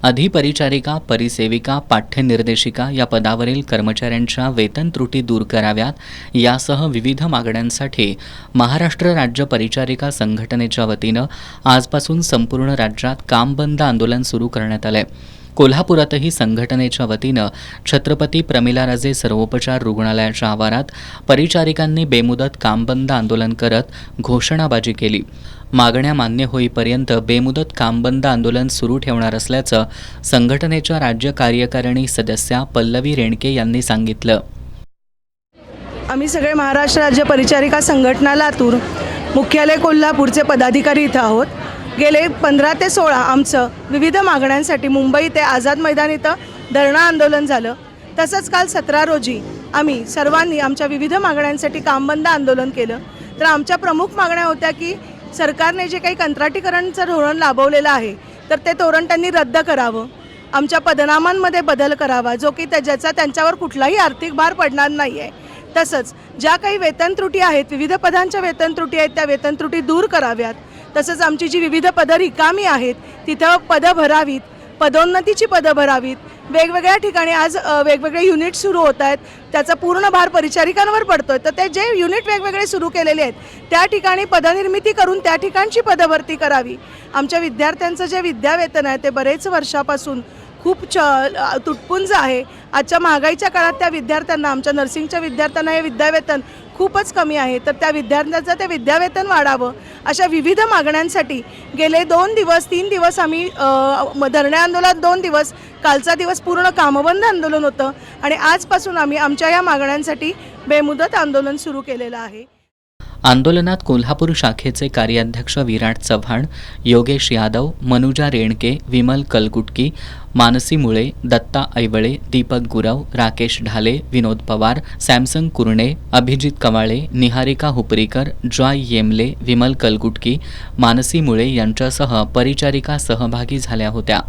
अधिपरिचारिका, परिसेविका, पाठ्यनिर्देशिका या पदावरील कर्मचाऱ्यांच्या वेतन त्रुटी दूर कराव्यात यासह विविध मागण्यांसाठी महाराष्ट्र राज्य परिचारिका संघटनेच्या वतीनं आजपासून संपूर्ण राज्यात काम बंद आंदोलन सुरू करण्यात आलंय। कोल्हापुरातही संघटनेच्या वतीनं छत्रपती प्रमिलाराजे सर्वोपचार रुग्णालयाच्या आवारात परिचारिकांनी बेमुदत काम बंद आंदोलन करत घोषणाबाजी केली। मागण्या मान्य होईपर्यंत बेमुदत काम बंद आंदोलन सुरू ठेवणार असल्याचं संघटनेच्या राज्य कार्यकारिणी सदस्या पल्लवी रेणके यांनी सांगितलं। आम्ही सगळे महाराष्ट्र राज्य परिचारिका संघटना लातूर मुख्यालय कोल्हापूरचे पदाधिकारी इथं आहोत। गेले 15 ते 16 आमचं विविध मागण्यांसाठी मुंबई ते आझाद मैदान इथं धरणं आंदोलन झालं। तसंच काल 17 रोजी आम्ही सर्वांनी आमच्या विविध मागण्यांसाठी कामबंद आंदोलन केलं। तर आमच्या प्रमुख मागण्या होत्या की सरकारने जे काही कंत्राटीकरणचं धोरण राबवलेलं आहे तर ते धोरण त्यांनी रद्द करावं, आमच्या पदनामांमध्ये बदल करावा जो की ज्याचा त्यांच्यावर कुठलाही आर्थिक भार पडणार नाही आहे। तसंच ज्या काही वेतन त्रुटी आहेत, विविध पदांच्या वेतन त्रुटी आहेत, त्या वेतन त्रुटी दूर कराव्यात। तसंच आमची जी विविध पदं रिकामी आहेत तिथं पदं भरावीत, पदोन्नतीची पदं भरावीत। वेगवेगळ्या ठिकाणी आज वेगवेगळे युनिट सुरू होत आहेत, त्याचा पूर्ण भार परिचारिकांवर पडतोय। तर ते जे युनिट वेगवेगळे सुरू केलेले आहेत त्या ठिकाणी पदनिर्मिती करून त्या ठिकाणची पदभरती करावी। आमच्या विद्यार्थ्यांचं जे विद्यावेतन आहे ते बरेच वर्षापासून खूप तुटपुंज आहे। आजच्या महागाईच्या काळात त्या विद्यार्थ्यांना, आमच्या नर्सिंगच्या विद्यार्थ्यांना हे विद्यावेतन खूपच कमी आहे। तर त्या विद्यार्थ्यांचं ते विद्यावेतन वाढावं अशा विविध मागण्यांसाठी गेले 2 दिवस 3 दिवस आम्ही धरणे आंदोलन 2 दिवस, कालचा दिवस पूर्ण कामबंद आंदोलन होतं आणि आजपासून आम्ही आमच्या या मागण्यांसाठी बेमुदत आंदोलन सुरू केलेलं आहे। आंदोलनात कोल्हापूर शाखेचे कार्याध्यक्ष विराट चव्हाण, योगेश यादव, मनुजा रेणके, विमल कलकुटकी, मानसी मुळे, दत्ता ऐवळे, दीपक गुरव, राकेश ढाले, विनोद पवार, सॅमसन कुरणे, अभिजित कवाळे, निहारिका हुपरीकर, जॉय येमले, विमल कलकुटकी, मानसी मुळे यांच्यासह परिचारिका सहभागी झाल्या होत्या।